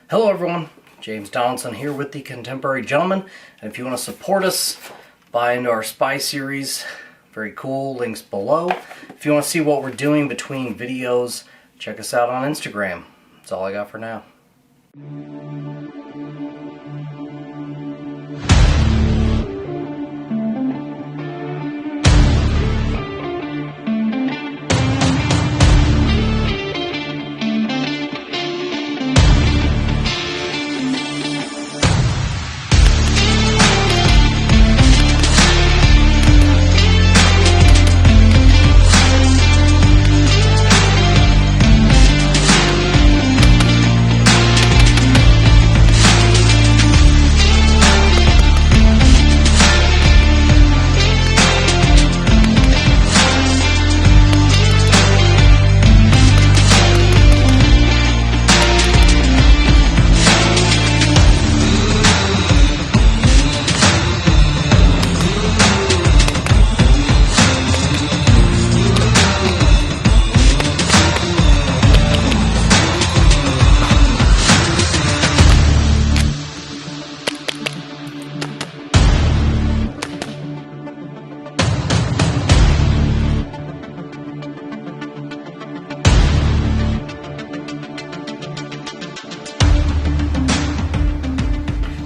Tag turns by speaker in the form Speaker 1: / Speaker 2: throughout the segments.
Speaker 1: Hello everyone, James Donaldson here with the Contemporary Gentleman, and if you want to support us, buy into our Spy series, very cool, links below. If you want to see what we're doing between videos, check us out on Instagram. That's all I got for now.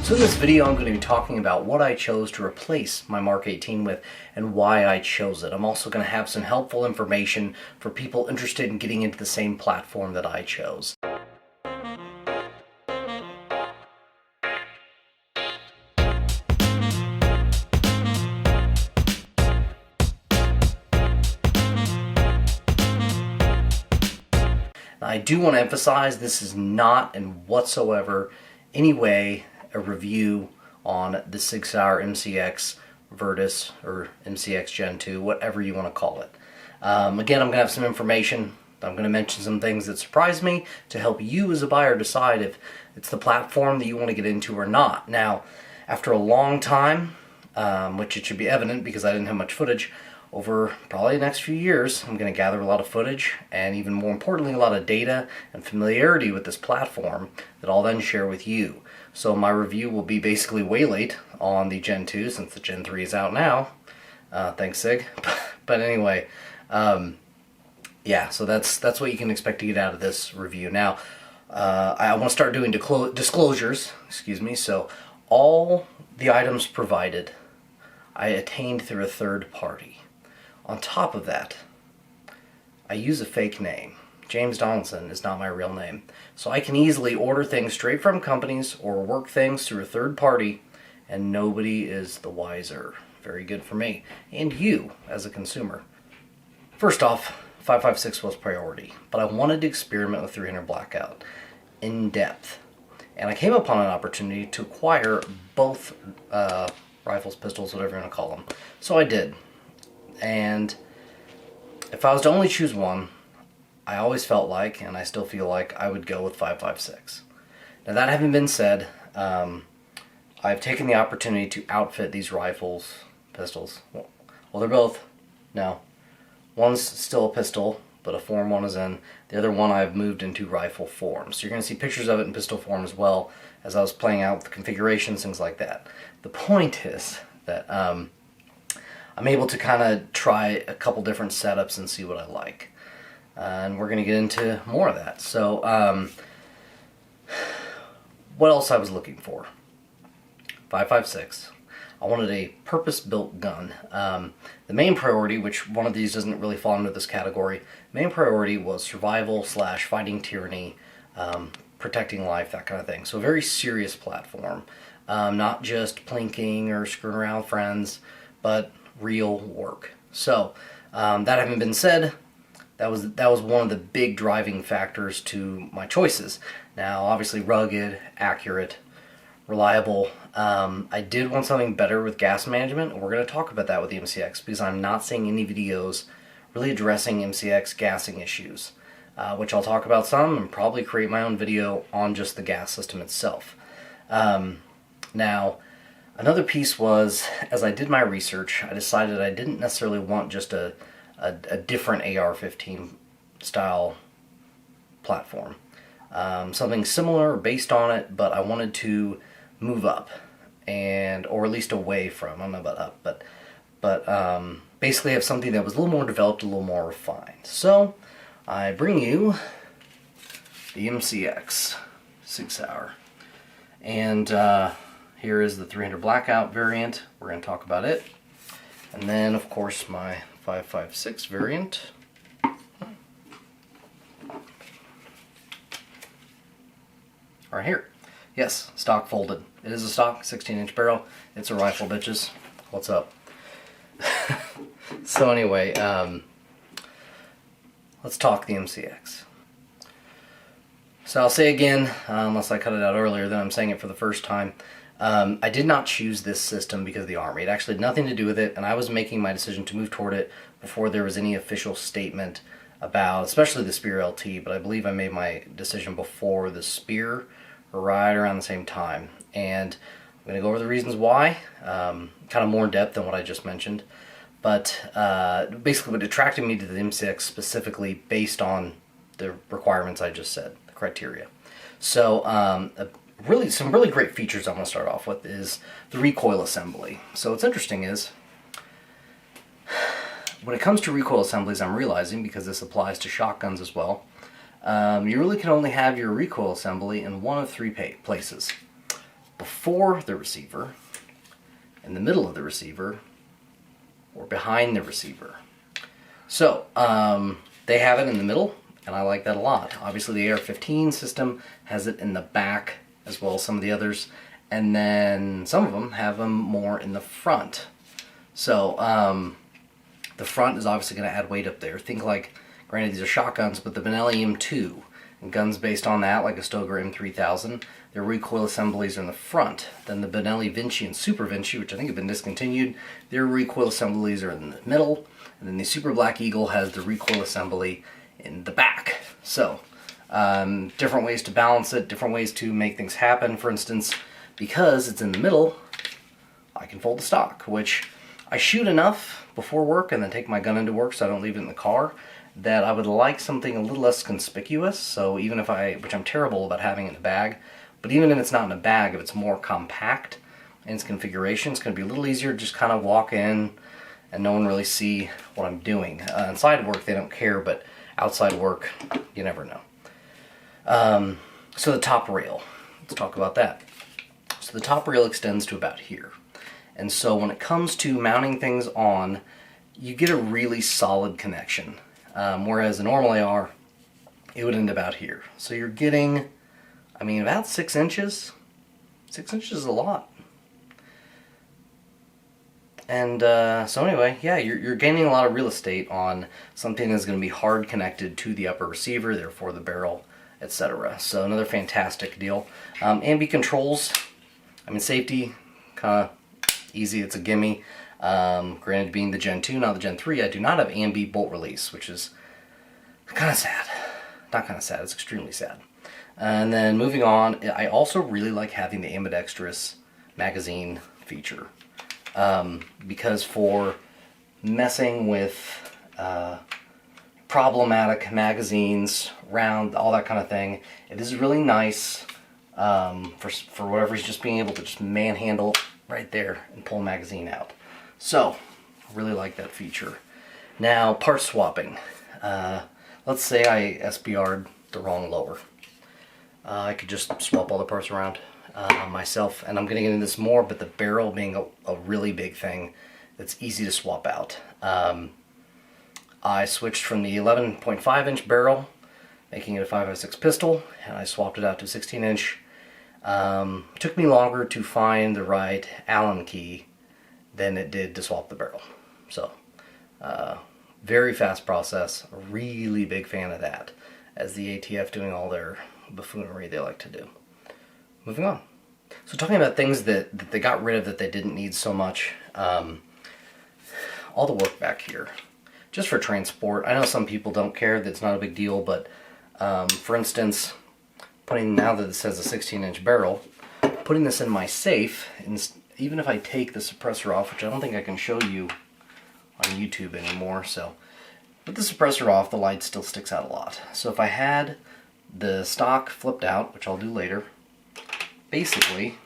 Speaker 1: So in this video I'm going to be talking about what I chose to replace my Mark 18 with and why I chose it. I'm also going to have some helpful information for people interested in getting into the same platform that I chose. Now, I do want to emphasize this is not in whatsoever any way a review on the 6-hour MCX Virtus or MCX Gen II, whatever you want to call it. Again, I'm going to have some information. I'm going to mention some things that surprised me to help you as a buyer decide if it's the platform that you want to get into or not. Now, after a long time, which it should be evident because I didn't have much footage, over probably the next few years, I'm going to gather a lot of footage and even more importantly, a lot of data and familiarity with this platform that I'll then share with you. So my review will be basically way late on the Gen 2 since the Gen 3 is out now. Thanks, Sig. But anyway, yeah, so that's what you can expect to get out of this review. Now, I want to start doing disclosures, excuse me. So all the items provided, I attained through a third party. On top of that, I use a fake name. James Donaldson is not my real name. So I can easily order things straight from companies or work things through a third party and nobody is the wiser. Very good for me. And you as a consumer. First off, 5.56 was priority, but I wanted to experiment with 300 blackout in depth. And I came upon an opportunity to acquire both rifles, pistols, whatever you want to call them. So I did. And if I was to only choose one, I always felt like, and I still feel like, I would go with 5.56. Now that having been said, I've taken the opportunity to outfit these rifles, pistols. Well, they're both, no. One's still a pistol, but a form one is in. The other one I've moved into rifle form. So you're going to see pictures of it in pistol form as well as I was playing out with the configurations, things like that. The point is that I'm able to kind of try a couple different setups and see what I like. And we're going to get into more of that. So, what else I was looking for? 5.56. I wanted a purpose-built gun. The main priority, which one of these doesn't really fall into this category, main priority was survival / fighting tyranny, protecting life, that kind of thing. So a very serious platform. Not just plinking or screwing around with friends, but real work. So, that having been said, that was one of the big driving factors to my choices. Now, obviously rugged, accurate, reliable. I did want something better with gas management, and we're going to talk about that with the MCX because I'm not seeing any videos really addressing MCX gassing issues, which I'll talk about some and probably create my own video on just the gas system itself. Now, another piece was, as I did my research, I decided I didn't necessarily want just a different AR-15 style platform. something similar or based on it, but I wanted to move up, or at least away from, I don't know about up, but basically have something that was a little more developed, a little more refined. So I bring you the MCX Sauer. And here is the 300 blackout variant. We're going to talk about it. And then, of course, my 556 variant. Right here. Yes, stock folded. It is a stock 16-inch barrel. It's a rifle, bitches. What's up? So anyway, let's talk the MCX. So I'll say again, unless I cut it out earlier, then I'm saying it for the first time. I did not choose this system because of the Army. It actually had nothing to do with it, and I was making my decision to move toward it before there was any official statement about, especially the Spear LT, but I believe I made my decision before the Spear, right around the same time. And I'm going to go over the reasons why, kind of more in depth than what I just mentioned. But basically what attracted me to the MCX specifically based on the requirements I just said, the criteria. So some really great features I'm going to start off with is the recoil assembly. So what's interesting is, when it comes to recoil assemblies, I'm realizing, because this applies to shotguns as well, you really can only have your recoil assembly in one of three places. Before the receiver, in the middle of the receiver, or behind the receiver. So, they have it in the middle, and I like that a lot. Obviously the AR-15 system has it in the back, as well as some of the others, and then some of them have them more in the front. So, the front is obviously going to add weight up there. Think like, granted these are shotguns, but the Benelli M2, and guns based on that, like a Stoeger M3000, their recoil assemblies are in the front. Then the Benelli Vinci and Super Vinci, which I think have been discontinued, their recoil assemblies are in the middle, and then the Super Black Eagle has the recoil assembly in the back. So, different ways to balance it, different ways to make things happen. For instance, because it's in the middle, I can fold the stock, which I shoot enough before work and then take my gun into work so I don't leave it in the car, that I would like something a little less conspicuous. So even if which I'm terrible about having it in a bag, but even if it's not in a bag, if it's more compact in its configuration, it's going to be a little easier to just kind of walk in and no one really see what I'm doing. Inside work, they don't care, but outside work, you never know. So the top rail, let's talk about that. So the top rail extends to about here. And so when it comes to mounting things on, you get a really solid connection. Whereas a normal AR, it would end about here. So you're getting, I mean, about 6 inches. 6 inches is a lot. And so anyway, yeah, you're gaining a lot of real estate on something that's going to be hard connected to the upper receiver, therefore the barrel, etc. So another fantastic deal. Ambi controls, I mean, safety, kind of easy, it's a gimme. Granted, being the Gen II, not the Gen III, I do not have ambi bolt release, which is kind of sad. Not kind of sad, it's extremely sad. And then moving on, I also really like having the ambidextrous magazine feature. Because for messing with problematic magazines, round, all that kind of thing, it is really nice for whatever reason, just being able to just manhandle right there and pull a magazine out. So, I really like that feature. Now, part swapping. Let's say I SBR'd the wrong lower. I could just swap all the parts around myself, and I'm going to get into this more, but the barrel being a really big thing that's easy to swap out. I switched from the 11.5 inch barrel, making it a 5.56 pistol, and I swapped it out to 16 inch. Took me longer to find the right Allen key than it did to swap the barrel. So, very fast process, a really big fan of that, as the ATF doing all their buffoonery they like to do. Moving on. So talking about things that they got rid of that they didn't need so much, all the work back here. Just for transport, I know some people don't care, that's not a big deal, but for instance, now that it says a 16-inch barrel, putting this in my safe, even if I take the suppressor off, which I don't think I can show you on YouTube anymore, so with the suppressor off, the light still sticks out a lot. So if I had the stock flipped out, which I'll do later. Basically,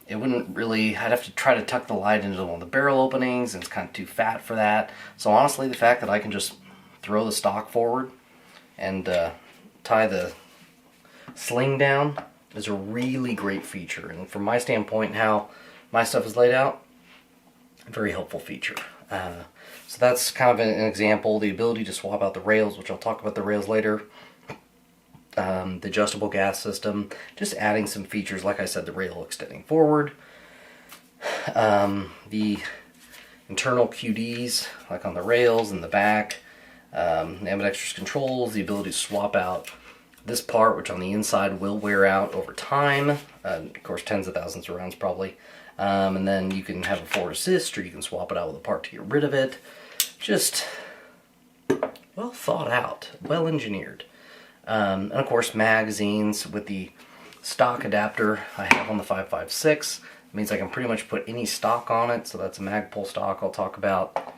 Speaker 1: it wouldn't really, I'd have to try to tuck the light into one of the barrel openings, and it's kind of too fat for that. So honestly, the fact that I can just throw the stock forward and tie the sling down is a really great feature. And from my standpoint, how my stuff is laid out, a very helpful feature. So that's kind of an example. The ability to swap out the rails, which I'll talk about the rails later. The adjustable gas system, just adding some features, like I said, the rail extending forward. The internal QDs, like on the rails in the back. Ambidextrous controls, the ability to swap out this part, which on the inside will wear out over time. Of course, tens of thousands of rounds probably. And then you can have a forward assist, or you can swap it out with a part to get rid of it. Just well thought out, well engineered. And of course, magazines with the stock adapter I have on the 5.56. It means I can pretty much put any stock on it. So that's a Magpul stock I'll talk about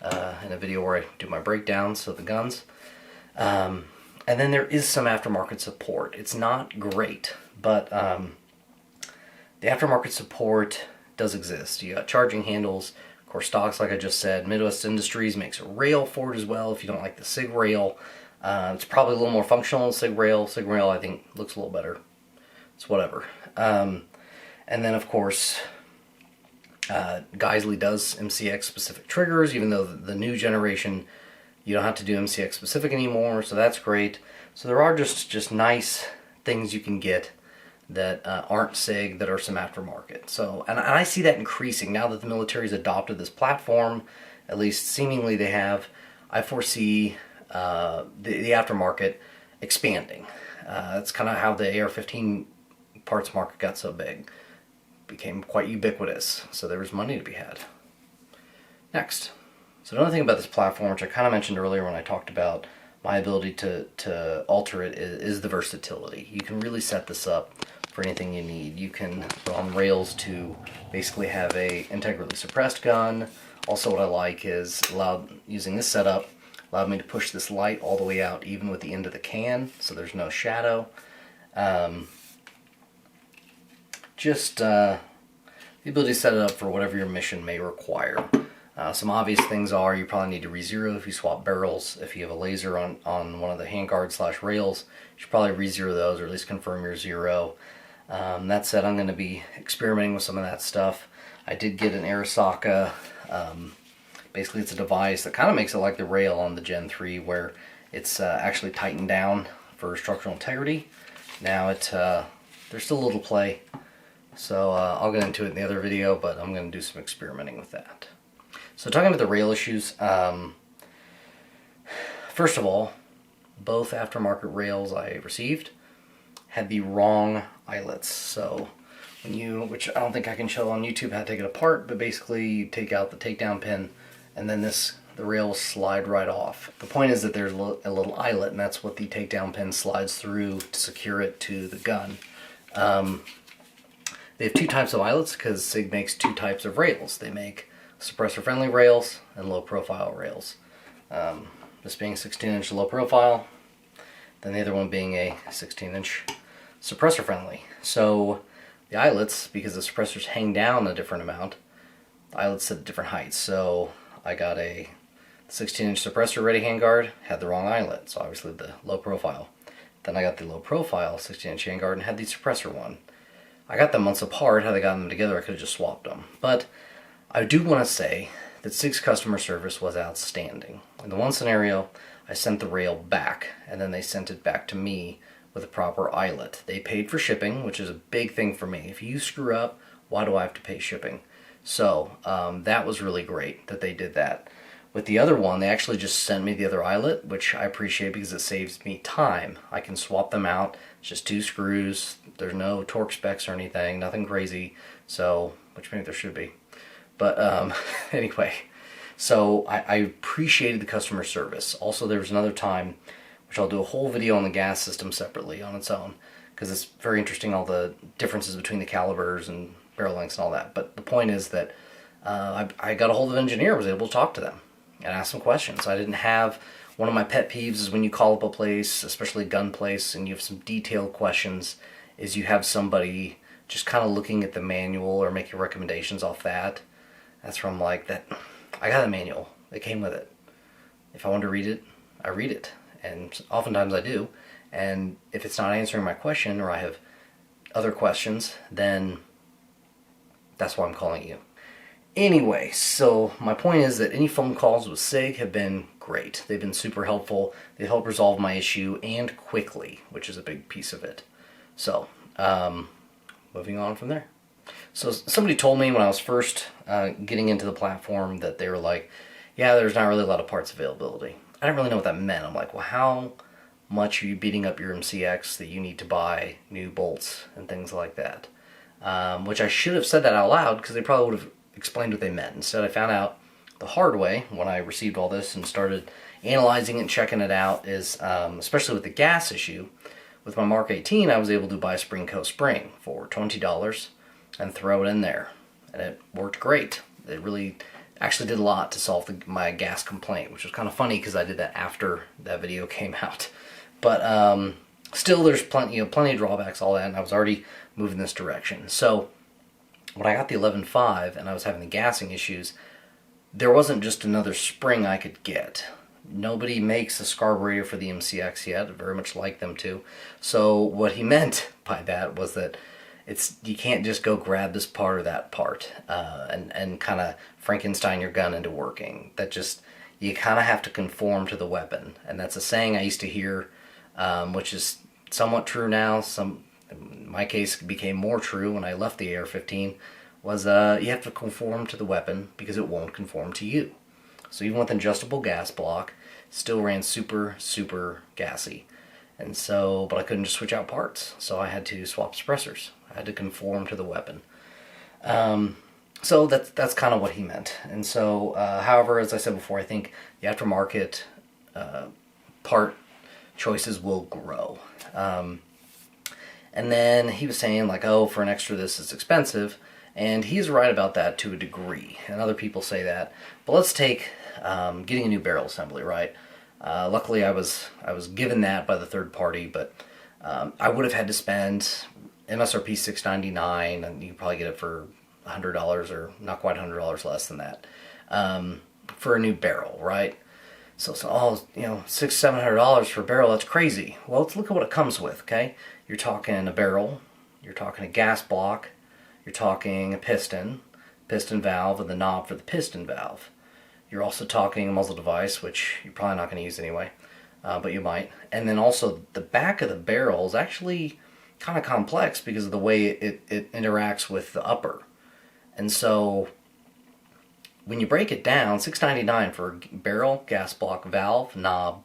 Speaker 1: in a video where I do my breakdowns of the guns. And then there is some aftermarket support. It's not great, but the aftermarket support does exist. You got charging handles, of course, stocks, like I just said. Midwest Industries makes a rail for it as well if you don't like the SIG rail. It's probably a little more functional than SIG rail. SIG rail, I think, looks a little better. It's whatever. And then, of course, Geisley does MCX specific triggers, even though the new generation, you don't have to do MCX specific anymore, so that's great. So there are just nice things you can get that aren't SIG, that are some aftermarket. So, and I see that increasing now that the military's adopted this platform. At least seemingly they have. I foresee the aftermarket expanding. That's kind of how the AR-15 parts market got so big. Became quite ubiquitous, so there was money to be had. Next. So another thing about this platform, which I kind of mentioned earlier when I talked about my ability to alter it, is the versatility. You can really set this up for anything you need. You can put on rails to basically have a integrally suppressed gun. Also, what I like is using this setup allowed me to push this light all the way out, even with the end of the can, so there's no shadow. The ability to set it up for whatever your mission may require. Some obvious things are you probably need to re-zero if you swap barrels. If you have a laser on one of the handguard / rails, you should probably re-zero those, or at least confirm your zero. That said, I'm going to be experimenting with some of that stuff. I did get an Arasaka. Basically, it's a device that kind of makes it like the rail on the Gen III, where it's actually tightened down for structural integrity. Now there's still a little play, so I'll get into it in the other video, but I'm going to do some experimenting with that. So talking about the rail issues, first of all, both aftermarket rails I received had the wrong eyelets. So which I don't think I can show on YouTube how to take it apart, but basically you take out the takedown pin, and then the rail will slide right off. The point is that there's a little eyelet, and that's what the takedown pin slides through to secure it to the gun. They have two types of eyelets because SIG makes two types of rails. They make suppressor-friendly rails and low-profile rails. This being 16-inch low profile, then the other one being a 16-inch suppressor-friendly. So the eyelets, because the suppressors hang down a different amount, the eyelets sit at different heights. So I got a 16-inch suppressor ready handguard, had the wrong eyelet, so obviously the low profile. Then I got the low profile 16-inch handguard and had the suppressor one. I got them months apart. Had I gotten them together, I could have just swapped them. But I do want to say that SIG's customer service was outstanding. In the one scenario, I sent the rail back, and then they sent it back to me with a proper eyelet. They paid for shipping, which is a big thing for me. If you screw up, why do I have to pay shipping? So that was really great that they did that. With the other one, they actually just sent me the other eyelet, which I appreciate because it saves me time. I can swap them out. It's just 2 screws. There's no torque specs or anything, nothing crazy. So, which maybe there should be. But anyway, so I appreciated the customer service. Also, there was another time, which I'll do a whole video on the gas system separately on its own, because it's very interesting, all the differences between the calibers and barrel lengths and all that. But the point is that I got a hold of an engineer, was able to talk to them and ask some questions. I didn't have One of my pet peeves is when you call up a place, especially a gun place, and you have some detailed questions, is you have somebody just kind of looking at the manual or making recommendations off that. That's where I'm like, that I got a manual. It came with it. If I want to read it, I read it. And oftentimes I do. And if it's not answering my question or I have other questions, then that's why I'm calling you. Anyway, so my point is that any phone calls with SIG have been great. They've been super helpful. They help resolve my issue and quickly, which is a big piece of it. So, moving on from there. So somebody told me when I was first getting into the platform that they were like, yeah, there's not really a lot of parts availability. I didn't really know what that meant. I'm like, well, how much are you beating up your MCX that you need to buy new bolts and things like that? Which I should have said that out loud because they probably would have explained what they meant. Instead, I found out the hard way when I received all this and started analyzing it and checking it out is, especially with the gas issue, with my Mark 18, I was able to buy a spring coat spring for $20 and throw it in there. And it worked great. It really actually did a lot to solve my gas complaint, which was kind of funny because I did that after that video came out. But still, there's plenty of drawbacks, all that, and I was already moving this direction. So when I got the 11.5 and I was having the gassing issues, there wasn't just another spring I could get. Nobody makes a carburetor for the MCX yet. I very much like them to. So what he meant by that was that you can't just go grab this part or that part and kind of Frankenstein your gun into working. You kind of have to conform to the weapon. And that's a saying I used to hear, which is somewhat true now. In my case, it became more true when I left the AR-15, was you have to conform to the weapon because it won't conform to you. So even with an adjustable gas block, still ran super, super gassy. And so, but I couldn't just switch out parts, so I had to swap suppressors. I had to conform to the weapon. So that's kind of what he meant. And so, however, as I said before, I think the aftermarket part choices will grow. And then he was saying like, oh, for an extra this is expensive. And he's right about that to a degree. And other people say that. But let's take getting a new barrel assembly, right? Luckily, I was given that by the third party, but I would have had to spend MSRP $699, and you can probably get it for $100 or not quite $100 less than that for a new barrel, right? So $600-700 for a barrel, that's crazy. Well, let's look at what it comes with, okay? You're talking a barrel, you're talking a gas block, you're talking a piston valve, and the knob for the piston valve. You're also talking a muzzle device, which you're probably not going to use anyway, but you might. And then also the back of the barrel is actually kind of complex because of the way it interacts with the upper. And so when you break it down, $699 for barrel, gas block, valve, knob,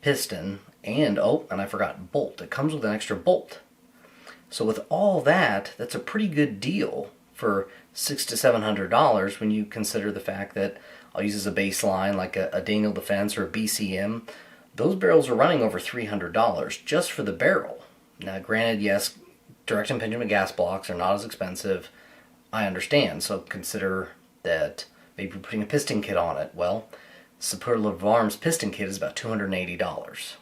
Speaker 1: piston, and I forgot bolt. It comes with an extra bolt. So with all that, that's a pretty good deal for $600 to $700 when you consider the fact that I'll use as a baseline like a Daniel Defense or a BCM. Those barrels are running over $300 just for the barrel. Now granted, yes, direct impingement gas blocks are not as expensive. I understand, so consider that maybe putting a piston kit on it. Well, Superlative Arms piston kit is about $280.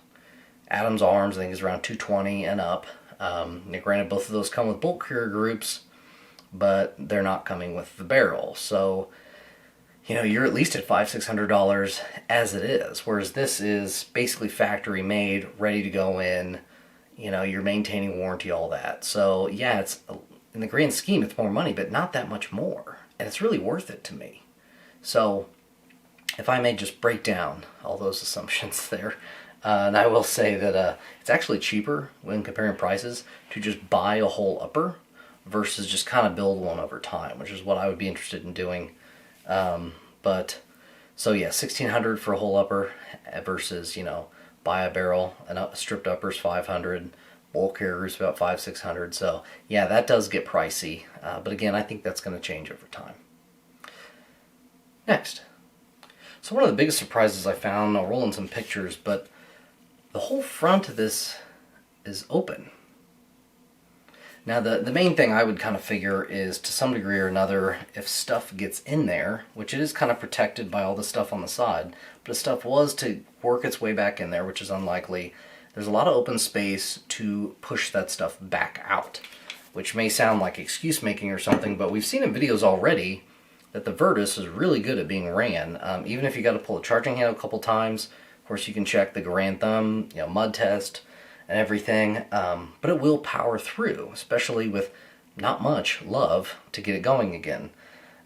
Speaker 1: Adams Arms I think is around $220 and up. Now granted, both of those come with bolt carrier groups, but they're not coming with the barrel. So, you're at least at $500-600 as it is. Whereas this is basically factory made, ready to go in. You're maintaining warranty, all that. So yeah, it's in the grand scheme, it's more money, but not that much more. And it's really worth it to me. So if I may just break down all those assumptions there, and I will say that it's actually cheaper when comparing prices to just buy a whole upper versus just kind of build one over time, which is what I would be interested in doing. So yeah, $1,600 for a whole upper versus, buy a barrel, and a stripped upper's $500, bolt carrier's about $500-600. So yeah, that does get pricey. But again, I think that's going to change over time. Next. So one of the biggest surprises I found, I'll roll in some pictures, but the whole front of this is open. Now the main thing I would kind of figure is, to some degree or another, if stuff gets in there, which it is kind of protected by all the stuff on the side, but if stuff was to work its way back in there, which is unlikely, there's a lot of open space to push that stuff back out, which may sound like excuse making or something, but we've seen in videos already that the Virtus is really good at being ran. Even if you got to pull a charging handle a couple times, of course you can check the Garand thumb, mud test and everything, but it will power through, especially with not much love to get it going again.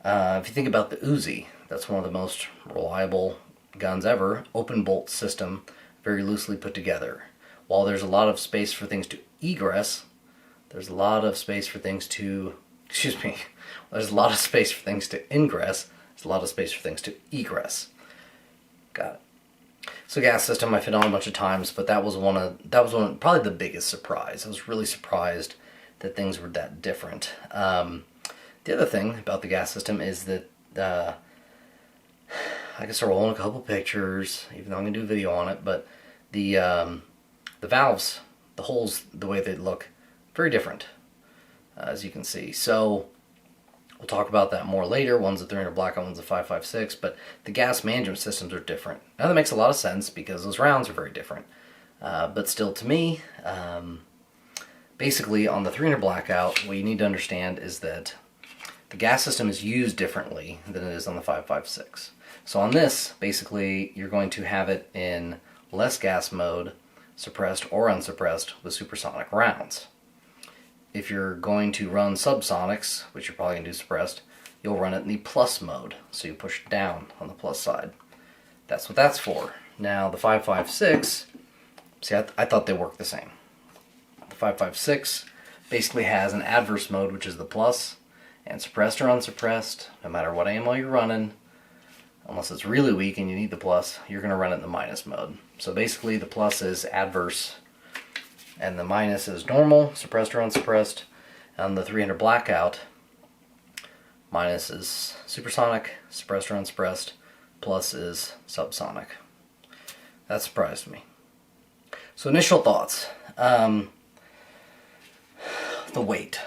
Speaker 1: If you think about the Uzi, that's one of the most reliable guns ever, open bolt system, very loosely put together. While there's a lot of space for things to egress, there's a lot of space for things to, there's a lot of space for things to ingress, there's a lot of space for things to egress. Got it. So gas system I've hit on a bunch of times, but that was probably the biggest surprise. I was really surprised that things were that different. The other thing about the gas system is that I can start rolling a couple pictures, even though I'm gonna do a video on it, but the valves, the holes, the way they look, very different, as you can see. So we'll talk about that more later. One's a 300 blackout, one's a 5.56, but the gas management systems are different. Now that makes a lot of sense because those rounds are very different. But still, to me, basically on the 300 blackout, what you need to understand is that the gas system is used differently than it is on the 5.56. So on this, basically, you're going to have it in less gas mode, suppressed or unsuppressed, with supersonic rounds. If you're going to run subsonics, which you're probably going to do suppressed, you'll run it in the plus mode, so you push down on the plus side. That's what that's for. Now the 5.56, see, I thought they worked the same. The 5.56 basically has an adverse mode, which is the plus, and suppressed or unsuppressed, no matter what ammo you're running, unless it's really weak and you need the plus, you're going to run it in the minus mode. So basically the plus is adverse, and the minus is normal, suppressed or unsuppressed. On the 300 blackout, minus is supersonic, suppressed or unsuppressed, plus is subsonic. That surprised me. So initial thoughts. The weight.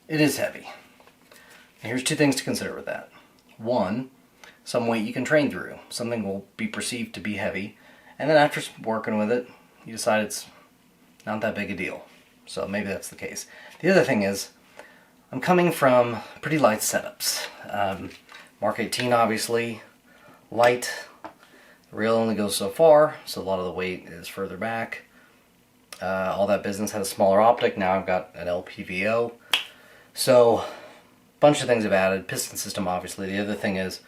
Speaker 1: It is heavy. And here's two things to consider with that. One, some weight you can train through. Something will be perceived to be heavy, and then after working with it, you decide it's not that big a deal. So maybe that's the case. The other thing is, I'm coming from pretty light setups. Mark 18 obviously, light. The rail only goes so far, so a lot of the weight is further back. All that business had a smaller optic, now I've got an LPVO. So, a bunch of things have added. Piston system obviously. The other thing is,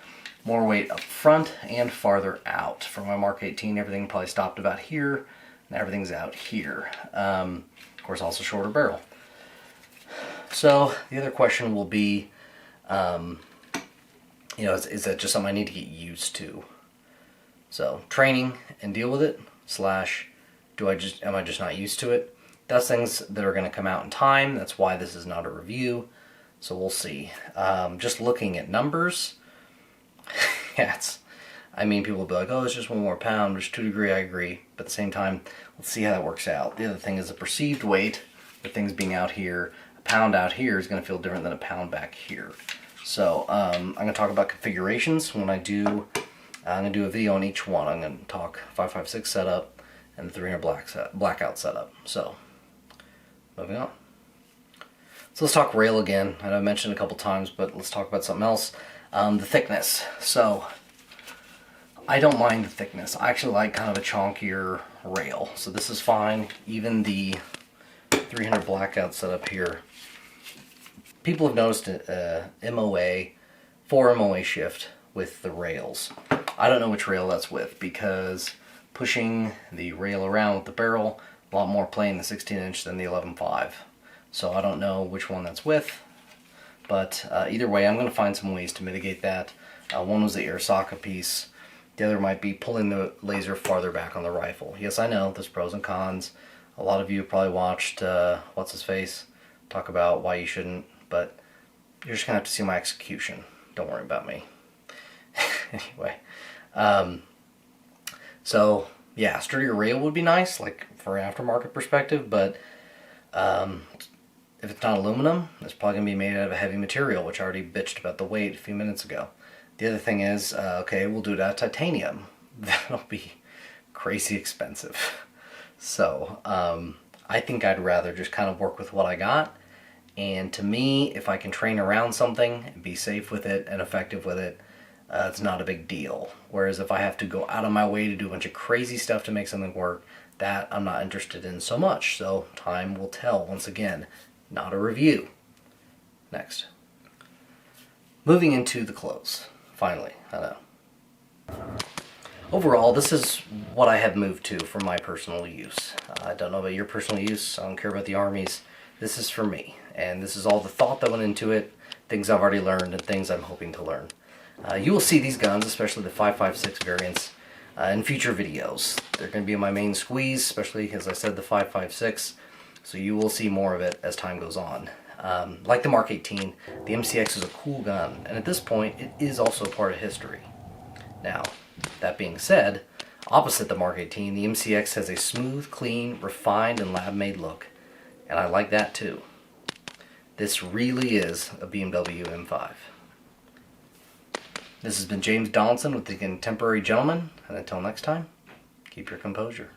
Speaker 1: more weight up front and farther out. For my Mark 18, everything probably stopped about here, and everything's out here. Of course, also shorter barrel. So the other question will be, is that just something I need to get used to? So training and deal with it, slash, am I just not used to it? That's things that are going to come out in time. That's why this is not a review. So we'll see. Just looking at numbers, people will be like, oh, it's just 1 more pound, which to a degree I agree. But at the same time, let's see how that works out. The other thing is the perceived weight, the things being out here. A pound out here is going to feel different than a pound back here. So I'm going to talk about configurations when I'm going to do a video on each one. I'm going to talk 5.56 setup and the 300 blackout setup. So, moving on. So let's talk rail again. I know I mentioned it a couple times, but let's talk about something else. The thickness. So, I don't mind the thickness. I actually like kind of a chonkier rail. So this is fine. Even the 300 blackout setup here. People have noticed MOA, 4 MOA shift with the rails. I don't know which rail that's with because pushing the rail around with the barrel, a lot more play in the 16-inch than the 11.5. So I don't know which one that's with, but either way, I'm going to find some ways to mitigate that. One was the air socket piece. The other might be pulling the laser farther back on the rifle. Yes, I know, there's pros and cons. A lot of you have probably watched, what's-his-face, talk about why you shouldn't, but you're just going to have to see my execution. Don't worry about me. Anyway. So, yeah, sturdier rail would be nice, like, for an aftermarket perspective, but if it's not aluminum, it's probably going to be made out of a heavy material, which I already bitched about the weight a few minutes ago. The other thing is, okay, we'll do it out of titanium. That'll be crazy expensive. So, I think I'd rather just kind of work with what I got. And to me, if I can train around something and be safe with it and effective with it, it's not a big deal. Whereas if I have to go out of my way to do a bunch of crazy stuff to make something work, that I'm not interested in so much. So time will tell. Once again, not a review. Next. Moving into the clothes. Finally, I know. Overall, this is what I have moved to for my personal use. I don't know about your personal use. I don't care about the Army's. This is for me. And this is all the thought that went into it, things I've already learned, and things I'm hoping to learn. You will see these guns, especially the 5.56 variants, in future videos. They're going to be my main squeeze, especially, as I said, the 5.56. So you will see more of it as time goes on. Like the Mark 18, the MCX is a cool gun, and at this point, it is also part of history. Now, that being said, opposite the Mark 18, the MCX has a smooth, clean, refined, and lab-made look, and I like that too. This really is a BMW M5. This has been James Donaldson with the Contemporary Gentleman, and until next time, keep your composure.